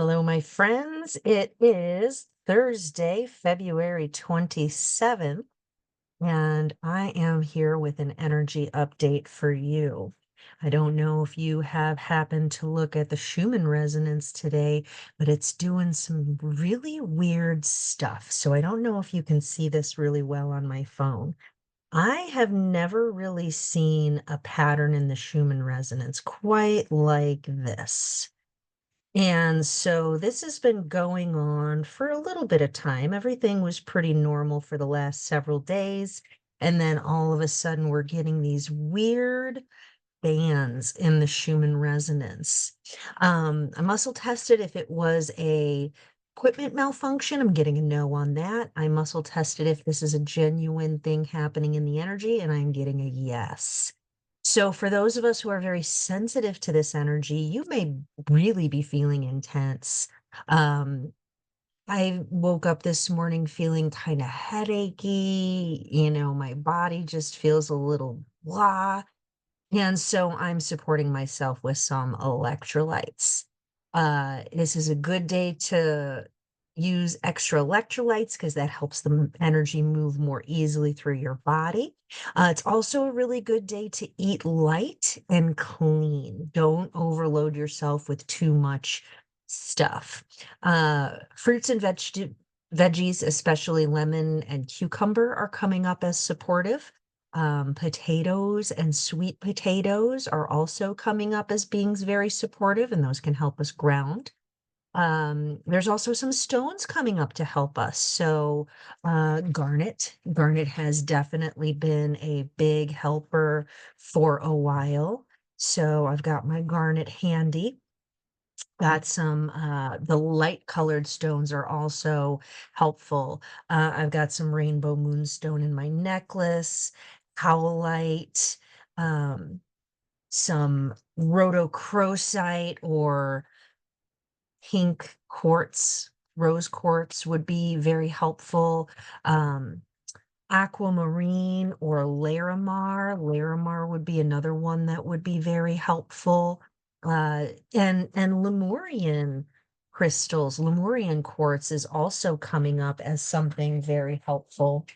Hello, my friends. It is Thursday, February 27th, and I am here with an energy update for you. I don't know if you have happened to look at the Schumann Resonance today, but it's doing some really weird stuff. So I don't know if you can see this really well on my phone. I have never really seen a pattern in the Schumann Resonance quite like this. And so this has been going on for a little bit of time. Everything was pretty normal for the last several days. And then all of a sudden, we're getting these weird bands in the Schumann resonance. I muscle tested if it was a equipment malfunction. I'm getting a no on that. I muscle tested if this is a genuine thing happening in the energy, and I'm getting a yes. So for those of us who are very sensitive to this energy, you may really be feeling intense. Um, I woke up this morning feeling kind of headachy. My body just feels a little blah. And so I'm supporting myself with some electrolytes. This is a good day to use extra electrolytes because that helps the energy move more easily through your body. It's also a really good day to eat light and clean. Don't overload yourself with too much stuff. Fruits and veggies, especially lemon and cucumber, are coming up as supportive. Potatoes and sweet potatoes are also coming up as being very supportive, and those can help us ground. There's also some stones coming up to help us. So, garnet has definitely been a big helper for a while. So I've got my garnet handy. Got some, the light colored stones are also helpful. I've got some rainbow moonstone in my necklace, howlite, um, some rhodochrosite or pink quartz, rose quartz would be very helpful. Um, Aquamarine or Larimar. Larimar would be another one that would be very helpful. And Lemurian crystals, Lemurian quartz is also coming up as something very helpful.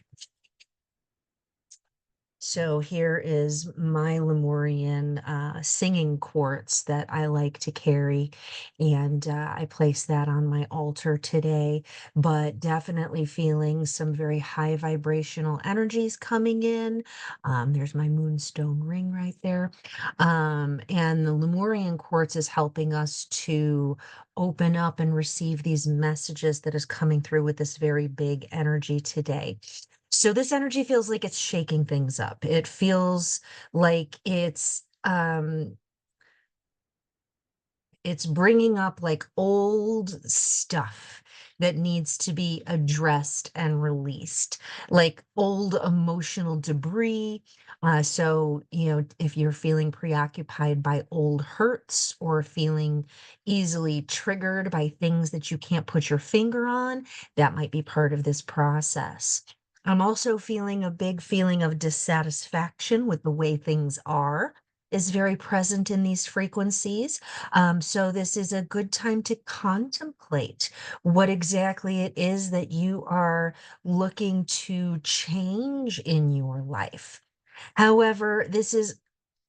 So here is my Lemurian singing quartz that I like to carry, and I place that on my altar today. But definitely feeling some very high vibrational energies coming in. There's my moonstone ring right there. And the Lemurian quartz is helping us to open up and receive these messages that is coming through with this very big energy today. So this energy feels like it's shaking things up. It feels like it's bringing up like old stuff that needs to be addressed and released, like old emotional debris. So, if you're feeling preoccupied by old hurts or feeling easily triggered by things that you can't put your finger on, that might be part of this process. I'm also feeling a big feeling of dissatisfaction with the way things are is very present in these frequencies. So this is a good time to contemplate what exactly it is that you are looking to change in your life. However, this is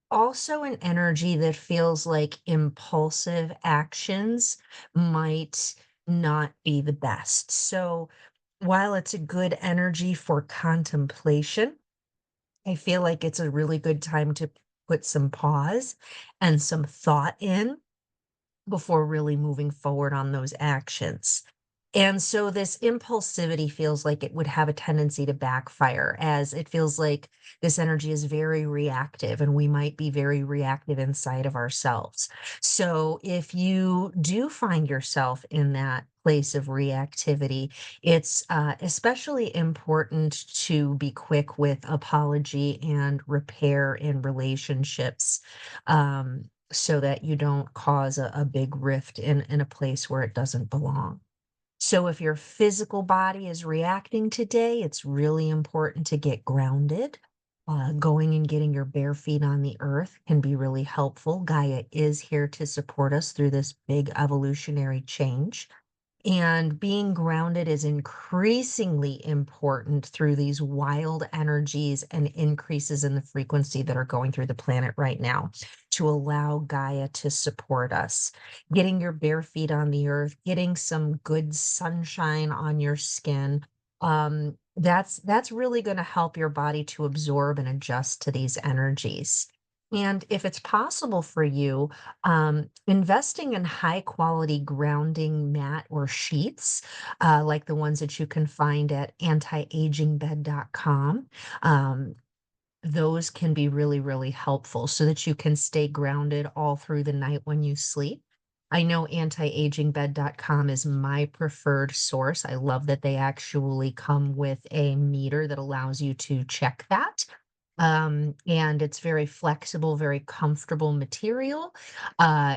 also an energy that feels like impulsive actions might not be the best. So while it's a good energy for contemplation, I feel like it's a really good time to put some pause and some thought in before really moving forward on those actions. And so this impulsivity feels like it would have a tendency to backfire, as it feels like this energy is very reactive and we might be very reactive inside of ourselves. So if you do find yourself in that place of reactivity, it's especially important to be quick with apology and repair in relationships. So that you don't cause a big rift in a place where it doesn't belong. So if your physical body is reacting today, it's really important to get grounded. Going and getting your bare feet on the earth can be really helpful. Gaia is here to support us through this big evolutionary change. And being grounded is increasingly important through these wild energies and increases in the frequency that are going through the planet right now to allow Gaia to support us. Getting your bare feet on the earth, getting some good sunshine on your skin. That's really going to help your body to absorb and adjust to these energies. And if it's possible for you, investing in high quality grounding mat or sheets, like the ones that you can find at antiagingbed.com. Those can be really, really helpful so that you can stay grounded all through the night when you sleep. I know antiagingbed.com is my preferred source. I love that they actually come with a meter that allows you to check that. And it's very flexible, very comfortable material,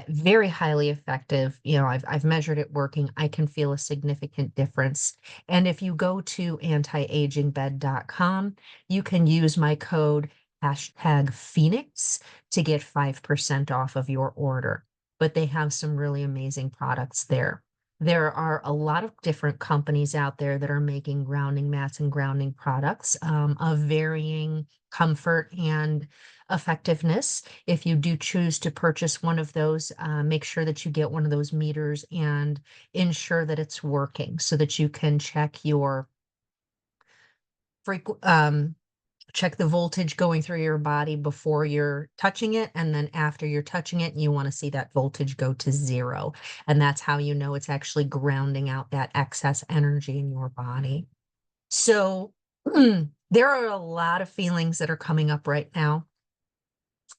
very highly effective. You know, I've measured it working. I can feel a significant difference. And if you go to antiagingbed.com, you can use my code hashtag Phoenix to get 5% off of your order. But they have some really amazing products there. There are a lot of different companies out there that are making grounding mats and grounding products of varying comfort and effectiveness. If you do choose to purchase one of those, make sure that you get one of those meters and ensure that it's working so that you can check your frequency. Check the voltage going through your body before you're touching it. And then after you're touching it, you want to see that voltage go to zero. And that's how you know it's actually grounding out that excess energy in your body. So there are a lot of feelings that are coming up right now.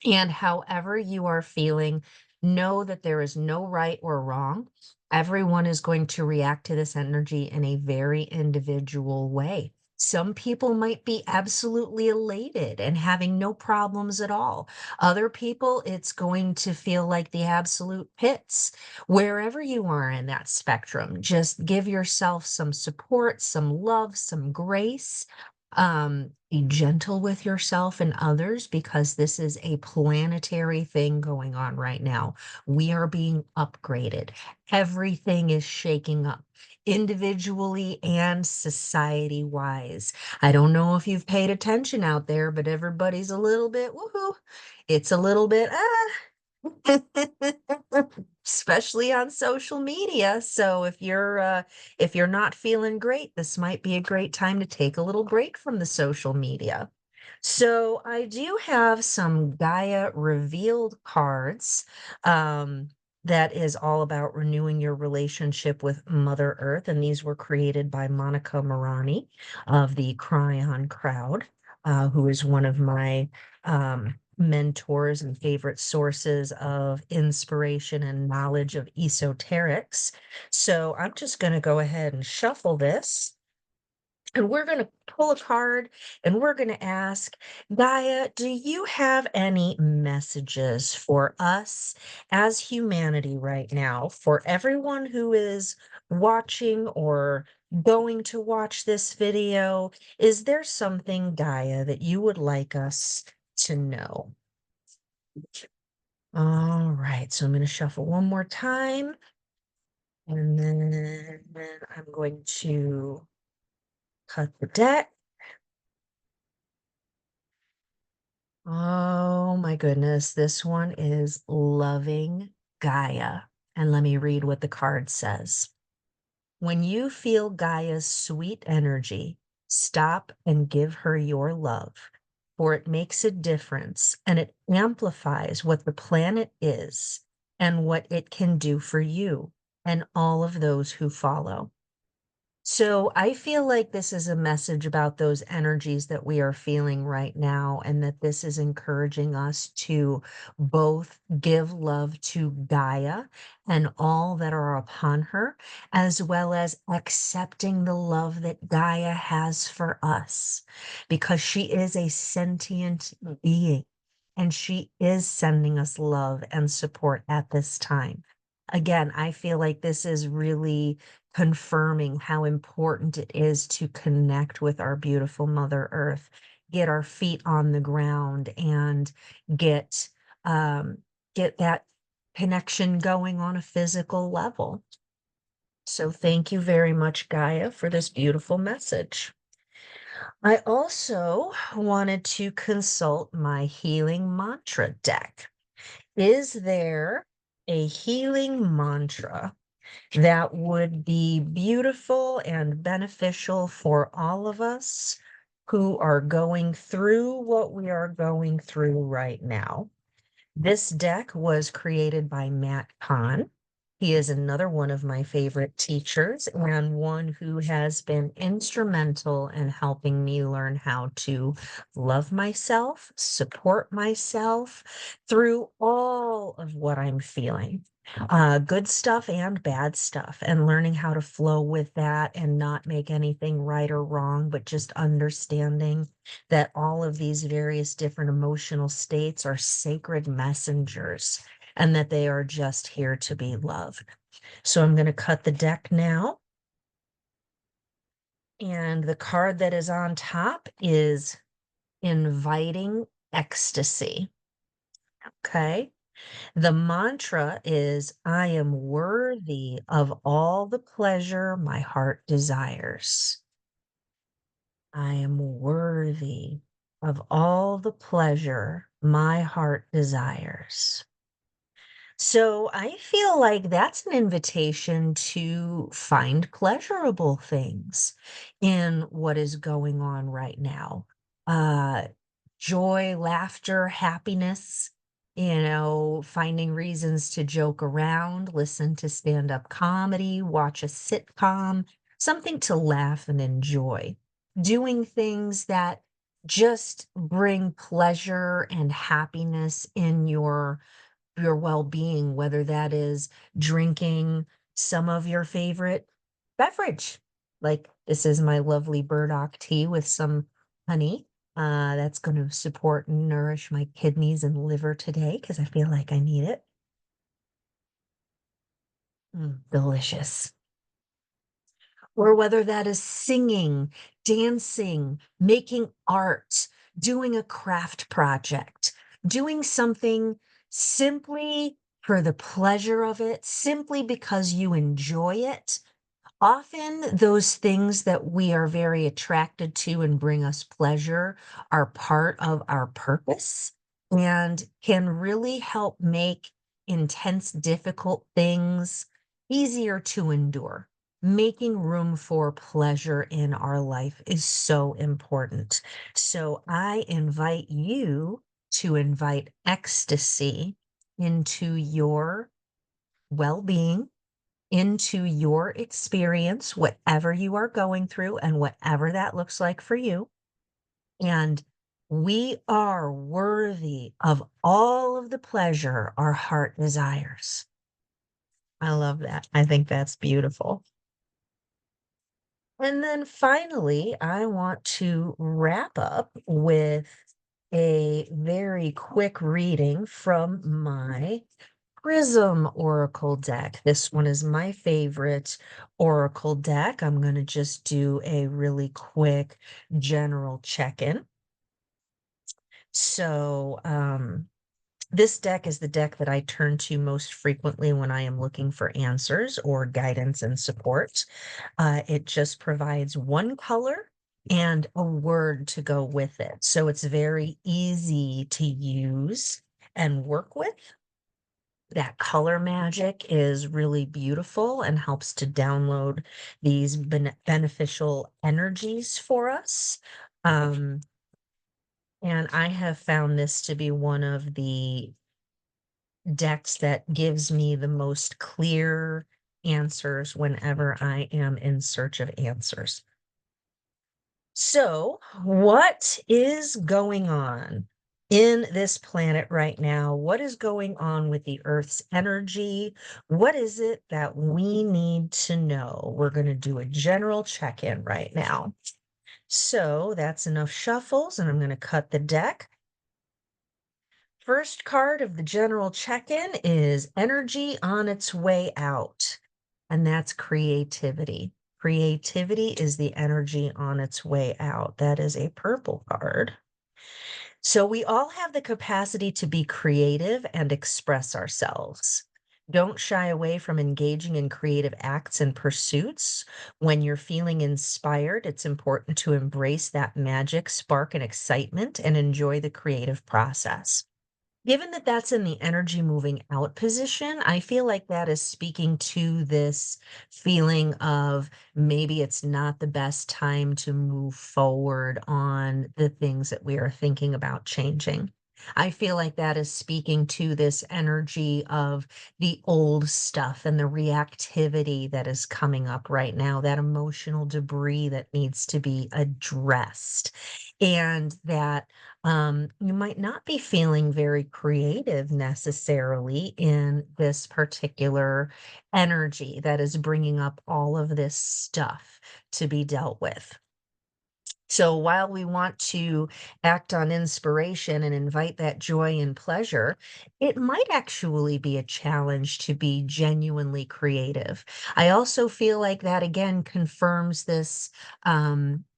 And however you are feeling, know that there is no right or wrong. Everyone is going to react to this energy in a very individual way. Some people might be absolutely elated and having no problems at all. Other people, it's going to feel like the absolute pits. Wherever you are in that spectrum, just give yourself some support, some love, some grace. Be gentle with yourself and others because this is a planetary thing going on right now. We are being upgraded. Everything is shaking up individually and society wise. I don't know if you've paid attention out there, but everybody's a little bit woohoo. It's a little bit especially on social media. So if you're not feeling great, this might be a great time to take a little break from the social media. So I do have some Gaia revealed cards. That is all about renewing your relationship with Mother Earth. And these were created by Monica Morani of the Kryon crowd, who is one of my mentors and favorite sources of inspiration and knowledge of esoterics. So I'm just going to go ahead and shuffle this. And we're going to pull a card and we're going to ask, Gaia, do you have any messages for us as humanity right now? For everyone who is watching or going to watch this video, is there something, Gaia, that you would like us to know? All right, so I'm going to shuffle one more time. And then I'm going to cut the deck. Oh my goodness, this one is loving Gaia. And let me read what the card says. When you feel Gaia's sweet energy, stop and give her your love, for it makes a difference and it amplifies what the planet is and what it can do for you and all of those who follow. So I feel like this is a message about those energies that we are feeling right now, and that this is encouraging us to both give love to Gaia and all that are upon her, as well as accepting the love that Gaia has for us, because she is a sentient being and she is sending us love and support at this time. Again, I feel like this is really confirming how important it is to connect with our beautiful Mother Earth get our feet on the ground and get um, get that connection going on a physical level. So thank you very much, Gaia, for this beautiful message. I also wanted to consult my healing mantra deck. Is there a healing mantra that would be beautiful and beneficial for all of us who are going through what we are going through right now? This deck was created by Matt Kahn. He is another one of my favorite teachers and one who has been instrumental in helping me learn how to love myself, support myself through all of what I'm feeling, good stuff and bad stuff, and learning how to flow with that and not make anything right or wrong, but just understanding that all of these various different emotional states are sacred messengers and that they are just here to be loved. So I'm going to cut the deck now. And the card that is on top is inviting ecstasy. Okay. The mantra is, I am worthy of all the pleasure my heart desires. I am worthy of all the pleasure my heart desires. So I feel like that's an invitation to find pleasurable things in what is going on right now. Uh, Joy, laughter, happiness, finding reasons to joke around, listen to stand-up comedy, watch a sitcom, something to laugh and enjoy. Doing things that just bring pleasure and happiness in your well-being, whether that is drinking some of your favorite beverage. Like this is my lovely burdock tea with some honey. That's going to support and nourish my kidneys and liver today because I feel like I need it. Delicious. Or whether that is singing, dancing, making art, doing a craft project, doing something simply for the pleasure of it, simply because you enjoy it. Often, those things that we are very attracted to and bring us pleasure are part of our purpose and can really help make intense, difficult things easier to endure. Making room for pleasure in our life is so important. So, I invite you to invite ecstasy into your well being, into your experience, whatever you are going through and whatever that looks like for you. And we are worthy of all of the pleasure our heart desires. I love that. I think that's beautiful. And then finally, I want to wrap up with a very quick reading from my Prism Oracle deck. This one is my favorite Oracle deck. I'm going to just do a really quick general check-in. So, this deck is the deck that I turn to most frequently when I am looking for answers or guidance and support. It just provides one color and a word to go with it. So it's very easy to use and work with. That color magic is really beautiful and helps to download these beneficial energies for us. Um, and I have found this to be one of the decks that gives me the most clear answers whenever I am in search of answers. So, what is going on in this planet right now? What is going on with the Earth's energy? What is it that we need to know? We're going to do a general check-in right now. So, that's enough shuffles, and I'm going to cut the deck. First card of the general check-in is energy on its way out, and that's creativity. Creativity is the energy on its way out. That is a purple card. So we all have the capacity to be creative and express ourselves. Don't shy away from engaging in creative acts and pursuits. When you're feeling inspired, it's important to embrace that magic, spark, and excitement and enjoy the creative process. Given that that's in the energy moving out position, I feel like that is speaking to this feeling of maybe it's not the best time to move forward on the things that we are thinking about changing. I feel like that is speaking to this energy of the old stuff and the reactivity that is coming up right now, that emotional debris that needs to be addressed. And that you might not be feeling very creative necessarily in this particular energy that is bringing up all of this stuff to be dealt with. So while we want to act on inspiration and invite that joy and pleasure, it might actually be a challenge to be genuinely creative. I also feel like that again confirms this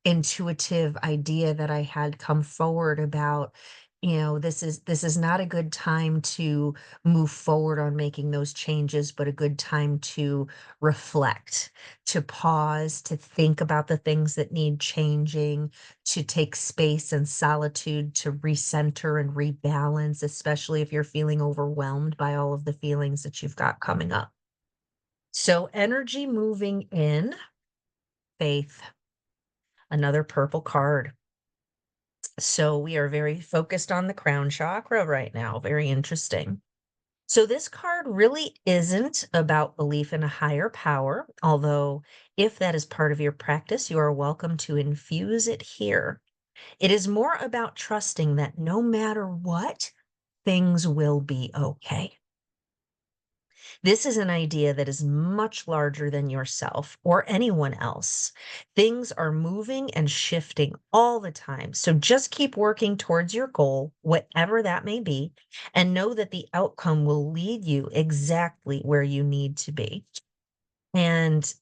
intuitive idea that I had come forward about. This is not a good time to move forward on making those changes, but a good time to reflect, to pause, to think about the things that need changing, to take space and solitude to recenter and rebalance, especially if you're feeling overwhelmed by all of the feelings that you've got coming up. So, energy moving in, faith, another purple card. So, we are very focused on the crown chakra right now. Very interesting. So, this card really isn't about belief in a higher power, although, if that is part of your practice, you are welcome to infuse it here. It is more about trusting that no matter what, things will be okay. This is an idea that is much larger than yourself or anyone else. Things are moving and shifting all the time. So just keep working towards your goal, whatever that may be, and know that the outcome will lead you exactly where you need to be. And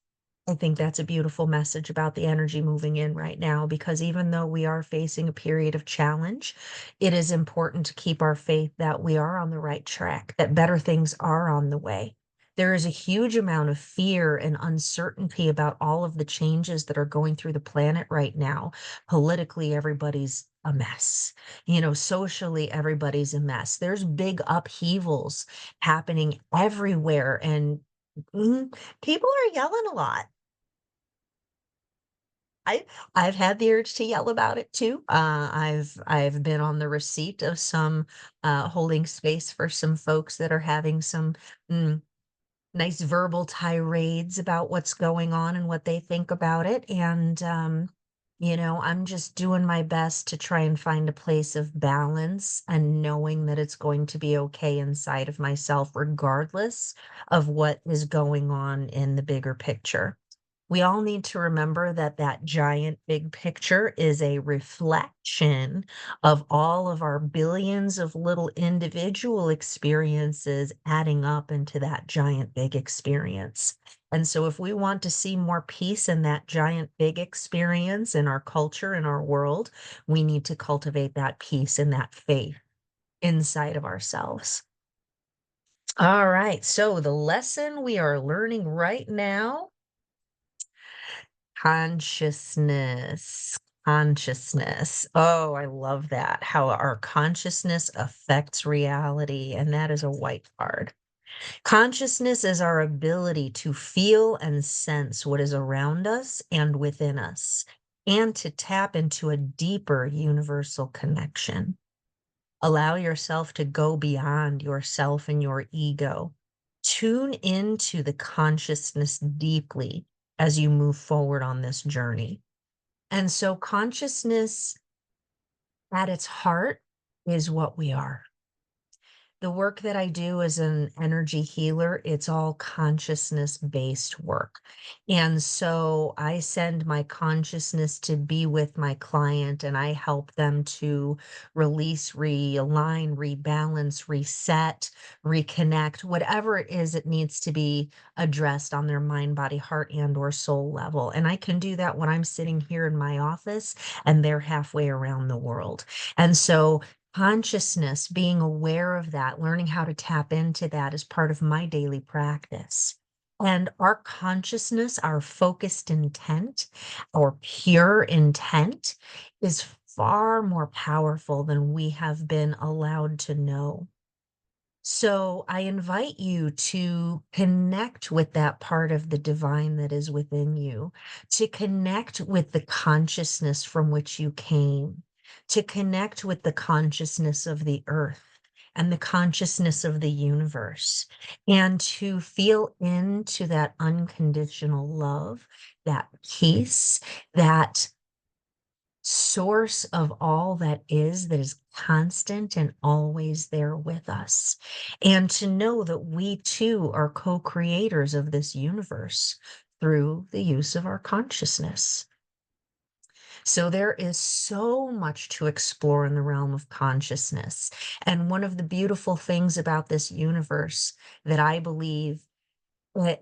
I think that's a beautiful message about the energy moving in right now, because even though we are facing a period of challenge, it is important to keep our faith that we are on the right track, that better things are on the way. There is a huge amount of fear and uncertainty about all of the changes that are going through the planet right now. Politically, everybody's a mess. Socially, everybody's a mess. There's big upheavals happening everywhere. And people are yelling a lot. I I've had the urge to yell about it too. I've been on the receipt of some holding space for some folks that are having some mm, nice verbal tirades about what's going on and what they think about it. And I'm just doing my best to try and find a place of balance and knowing that it's going to be okay inside of myself, regardless of what is going on in the bigger picture. We all need to remember that that giant big picture is a reflection of all of our billions of little individual experiences adding up into that giant big experience. And so, if we want to see more peace in that giant big experience in our culture, in our world, we need to cultivate that peace and that faith inside of ourselves. All right. So, the lesson we are learning right now: consciousness. Consciousness. Oh, I love that. How our consciousness affects reality. And that is a white card. Consciousness is our ability to feel and sense what is around us and within us, and to tap into a deeper universal connection. Allow yourself to go beyond yourself and your ego. Tune into the consciousness deeply as you move forward on this journey. And so, consciousness at its heart is what we are. The work that I do as an energy healer, it's all consciousness-based work. And so I send my consciousness to be with my client, and I help them to release, realign, rebalance, reset, reconnect, whatever it is it needs to be addressed on their mind, body, heart, and or soul level. And I can do that when I'm sitting here in my office and they're halfway around the world. And so consciousness, being aware of that, learning how to tap into that is part of my daily practice. And our consciousness, our focused intent, our pure intent is far more powerful than we have been allowed to know. So I invite you to connect with that part of the divine that is within you, to connect with the consciousness from which you came, to connect with the consciousness of the earth and the consciousness of the universe, and to feel into that unconditional love, that peace, that source of all that is constant and always there with us. And to know that we too are co-creators of this universe through the use of our consciousness. So there is so much to explore in the realm of consciousness. And one of the beautiful things about this universe that I believe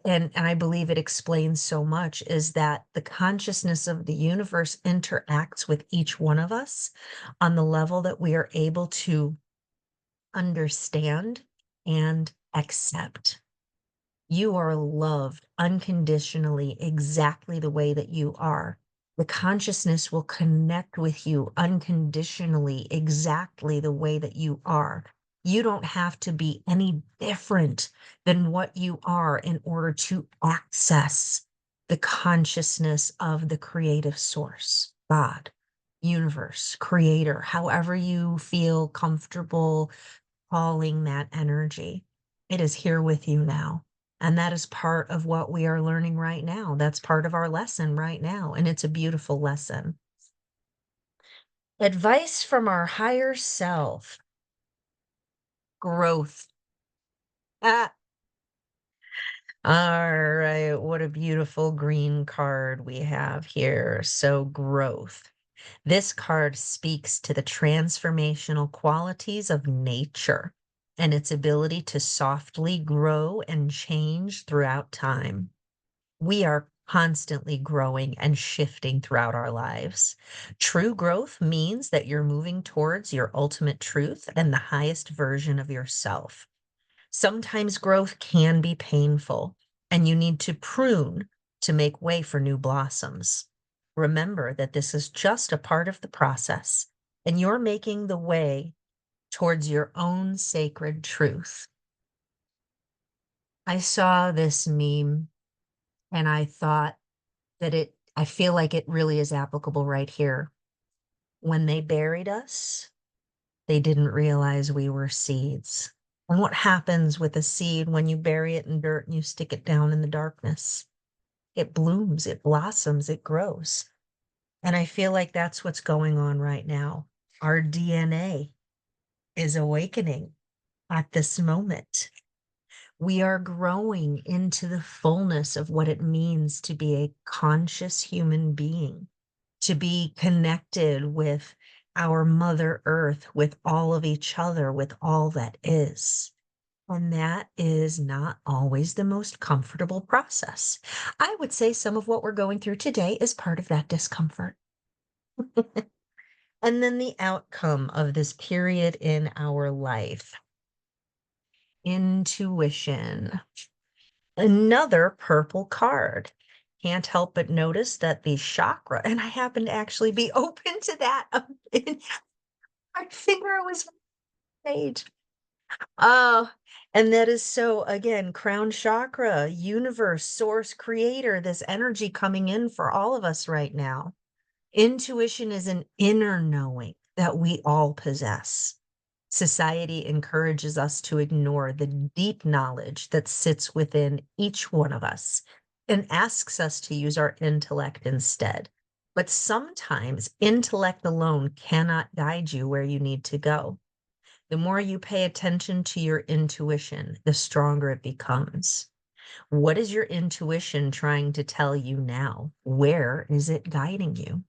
and I believe it explains so much is that the consciousness of the universe interacts with each one of us on the level that we are able to understand and accept. You are loved unconditionally, exactly the way that you are. The consciousness will connect with you unconditionally, exactly the way that you are. You don't have to be any different than what you are in order to access the consciousness of the creative source, God, universe, creator, however you feel comfortable calling that energy. It is here with you now. And that is part of what we are learning right now. That's part of our lesson right now. And it's a beautiful lesson. Advice from our higher self, growth. Ah, all right. What a beautiful green card we have here. So, growth. This card speaks to the transformational qualities of nature and its ability to softly grow and change throughout time. We are constantly growing and shifting throughout our lives. True growth means that you're moving towards your ultimate truth and the highest version of yourself. Sometimes growth can be painful, and you need to prune to make way for new blossoms. Remember that this is just a part of the process, and you're making the way towards your own sacred truth. I saw this meme and I thought that I feel like it really is applicable right here. When they buried us, they didn't realize we were seeds. And what happens with a seed when you bury it in dirt and you stick it down in the darkness? It blooms, it blossoms, it grows. And I feel like that's what's going on right now. Our DNA is awakening at this moment. We are growing into the fullness of what it means to be a conscious human being, to be connected with our Mother Earth, with all of each other, with all that is. And that is not always the most comfortable process. I would say some of what we're going through today is part of that discomfort. And then the outcome of this period in our life, intuition. Another purple card. Can't help but notice that the chakra, and I happen to actually be open to that. I figure it was page. Oh, and that is so, again, crown chakra, universe, source, creator, this energy coming in for all of us right now. Intuition is an inner knowing that we all possess. Society encourages us to ignore the deep knowledge that sits within each one of us and asks us to use our intellect instead. But sometimes intellect alone cannot guide you where you need to go. The more you pay attention to your intuition, the stronger it becomes. What is your intuition trying to tell you now? Where is it guiding you?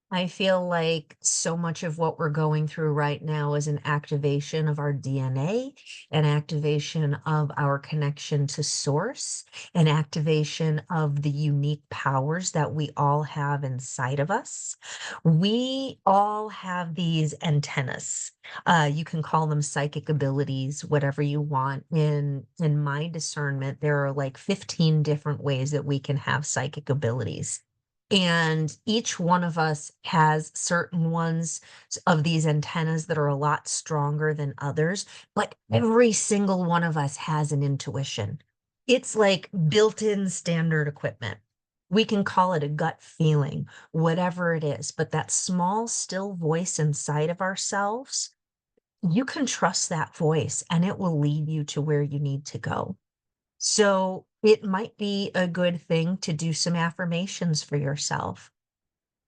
I feel like so much of what we're going through right now is an activation of our DNA, an activation of our connection to source, an activation of the unique powers that we all have inside of us. We all have these antennas. You can call them psychic abilities, whatever you want. In my discernment, there are like 15 different ways that we can have psychic abilities. And each one of us has certain ones of these antennas that are a lot stronger than others, but every single one of us has an intuition. It's like built-in standard equipment. We can call it a gut feeling, whatever it is, but that small, still voice inside of ourselves, you can trust that voice and it will lead you to where you need to go. So it might be a good thing to do some affirmations for yourself.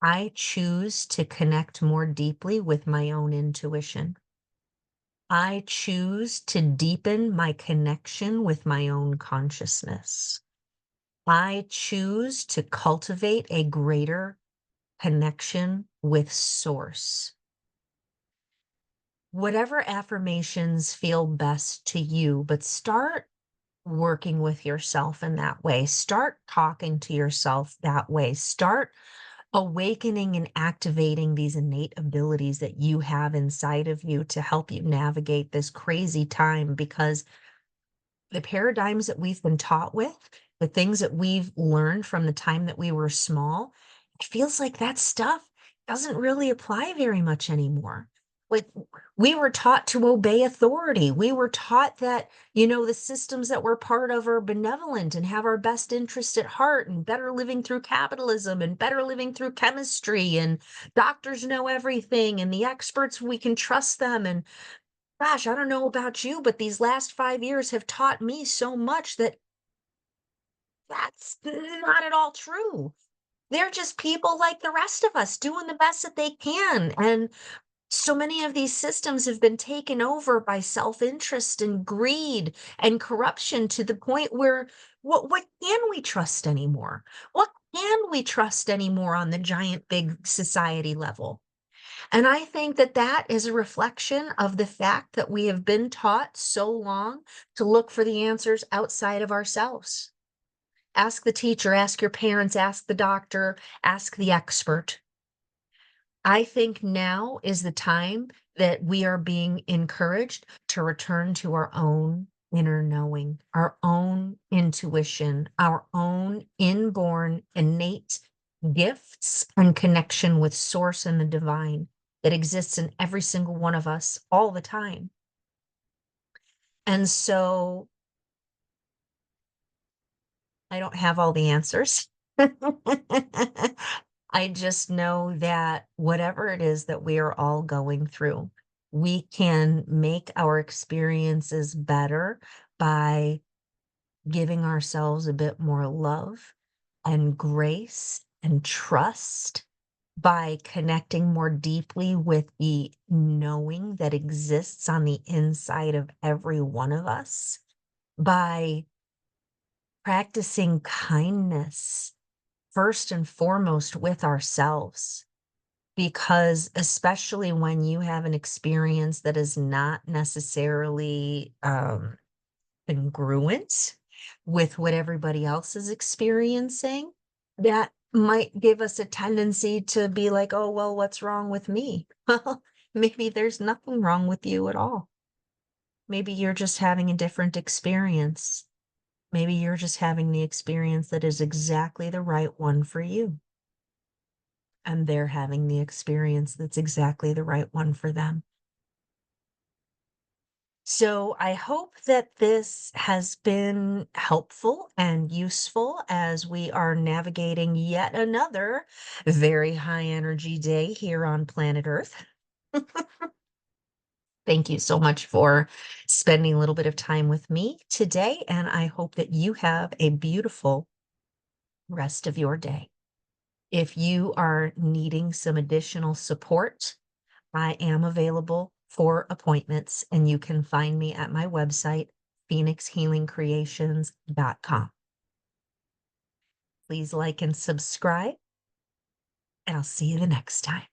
I choose to connect more deeply with my own intuition. I choose to deepen my connection with my own consciousness. I choose to cultivate a greater connection with source. Whatever affirmations feel best to you, but start working with yourself in that way. Start talking to yourself that way. Start awakening and activating these innate abilities that you have inside of you to help you navigate this crazy time, because the paradigms that we've been taught with, the things that we've learned from the time that we were small, it feels like that stuff doesn't really apply very much anymore. Like, we were taught to obey authority. We were taught that, the systems that we're part of are benevolent and have our best interest at heart, and better living through capitalism and better living through chemistry, and doctors know everything and the experts, we can trust them. And gosh, I don't know about you, but these last 5 years have taught me so much that that's not at all true. They're just people like the rest of us doing the best that they can. And so many of these systems have been taken over by self-interest and greed and corruption, to the point where what can we trust anymore? What can we trust anymore on the giant big society level? And I think that that is a reflection of the fact that we have been taught so long to look for the answers outside of ourselves. Ask the teacher, ask your parents, ask the doctor, ask the expert. I think now is the time that we are being encouraged to return to our own inner knowing, our own intuition, our own inborn innate gifts and connection with source and the divine that exists in every single one of us all the time. And so I don't have all the answers. I just know that whatever it is that we are all going through, we can make our experiences better by giving ourselves a bit more love and grace and trust, by connecting more deeply with the knowing that exists on the inside of every one of us, by practicing kindness first and foremost with ourselves. Because especially when you have an experience that is not necessarily congruent with what everybody else is experiencing, that might give us a tendency to be like, oh, well, what's wrong with me? Well, maybe there's nothing wrong with you at all. Maybe you're just having a different experience. Maybe you're just having the experience that is exactly the right one for you. And they're having the experience that's exactly the right one for them. So I hope that this has been helpful and useful as we are navigating yet another very high energy day here on planet Earth. Thank you so much for spending a little bit of time with me today, and I hope that you have a beautiful rest of your day. If you are needing some additional support, I am available for appointments, and you can find me at my website, phoenixhealingcreations.com. Please like and subscribe, and I'll see you the next time.